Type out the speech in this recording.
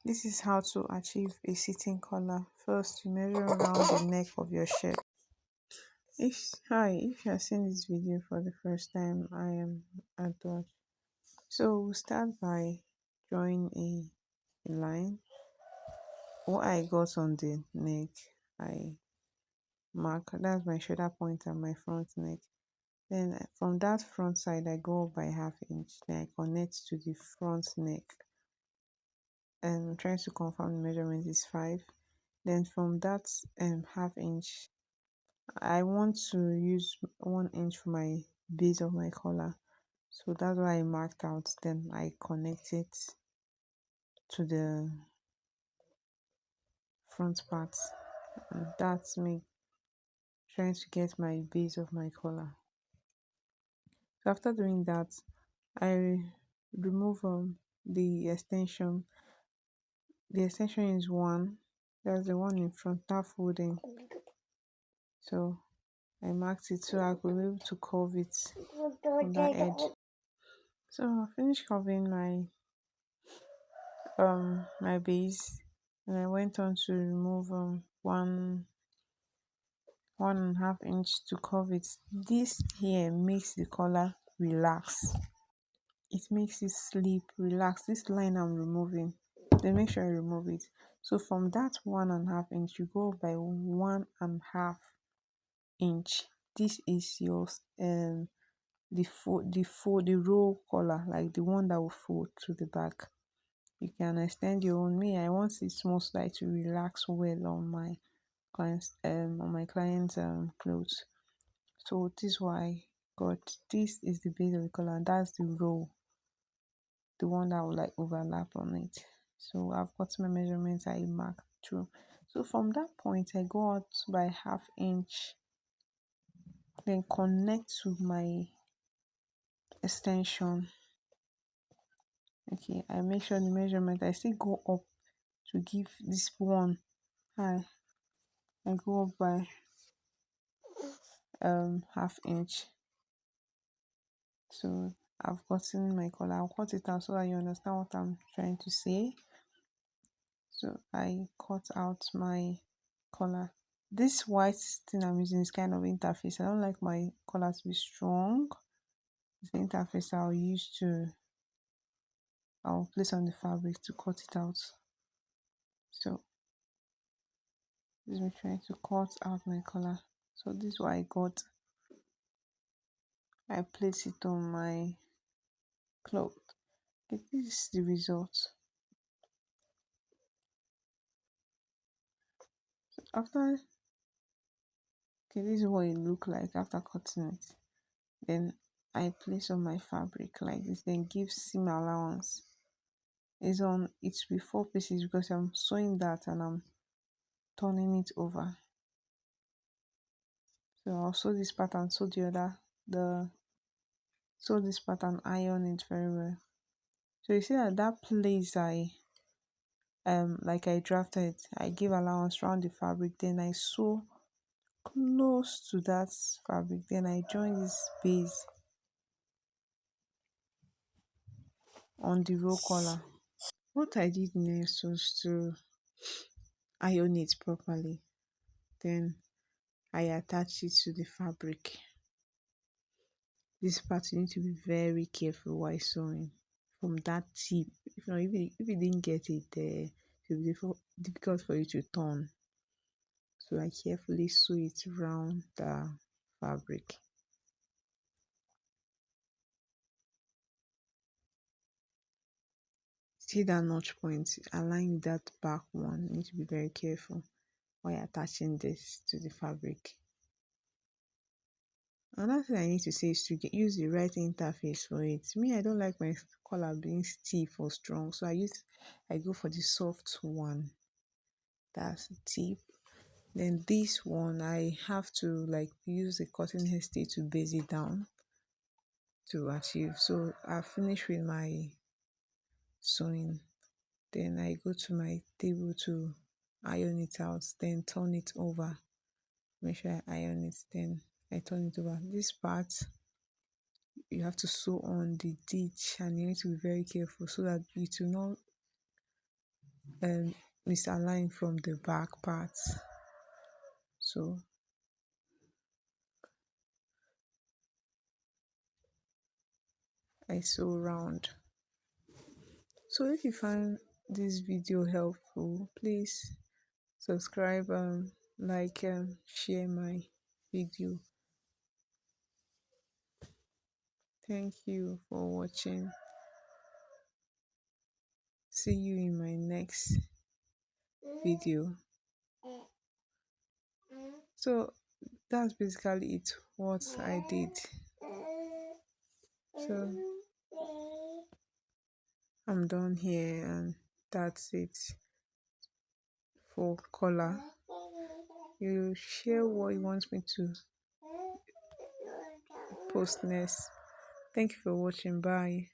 This is how to achieve a sitting collar. First, you measure around the neck of your shirt. If you are seeing this video for the first time, I am Adoj. So we'll start by drawing a line. What I got on the neck, I mark. That's my shoulder point and my front neck. Then from that front side, I go up by half inch. Then I connect to the front neck. And I'm trying to confirm the measurement is 5. Then from that half inch, I want to use 1 inch for my base of my collar. So that's why I marked out. Then I connect it to the front part. And that's me trying to get my base of my collar. So after doing that, I remove the extension. The extension is 1. That's the one in front, that folding. So I marked it so I could be able to curve it on that edge. So I finished curving my base, and I went on to remove 1.5 inch to curve it. This here makes the collar relax. It makes it sleep, relax. This line I'm removing, then make sure I remove it. So from that 1.5 inch, you go by 1.5 inch. This is your the roll collar, like the one that will fold to the back. You can extend your own. Me, I want it most like to relax well on my client's clothes. So this is why I got this is the base of the collar, and that's the roll, the one that will like overlap on it. So I've got my measurements I marked through. So from that point I go out by half inch, then connect to my extension. Okay, I make sure the measurement I still go up to give this one high. I go up by half inch. So I've gotten my collar. I'll cut it out so that you understand what I'm trying to say. So I cut out my collar. This white thing I'm using is kind of interface. I don't like my collar to be strong. It's the interface I'll place on the fabric to cut it out. So this is me trying to cut out my collar. So this is what I got. I place it on my cloth. Okay, this is the result. So after, okay, this is what it look like after cutting it. Then I place on my fabric like this, then give seam allowance. It's with 4 pieces because I'm sewing that and I'm turning it over. So I'll sew this pattern, sew the other, sew this pattern, iron it very well. So you see that place like I drafted, I give allowance around the fabric, then I sew close to that fabric, then I join this base on the roll collar. What I did next was to iron it properly, then I attach it to the fabric. This part you need to be very careful while sewing from that tip. If you didn't get it there, it will be difficult for you to turn. So I carefully sew it around the fabric. See that notch point, align with that back one. You need to be very careful while attaching this to the fabric. Another thing I need to say is to use the right interface for it. Me, I don't like my collar being stiff or strong, so I go for the soft one. That's the tip. Then this one, I have to like use the cotton hairstay to base it down to achieve. So I finish with my sewing. Then I go to my table to iron it out, then turn it over. Make sure I iron it, then I turn it over. This part you have to sew on the ditch, and you need to be very careful so that it will not misaligned from the back parts. So I sew round. So if you find this video helpful, please subscribe, like, share my video. Thank you for watching. See you in my next video. So that's basically it, what I did. So I'm done here, and that's it for color. You share what you want me to post next. Thank you for watching. Bye.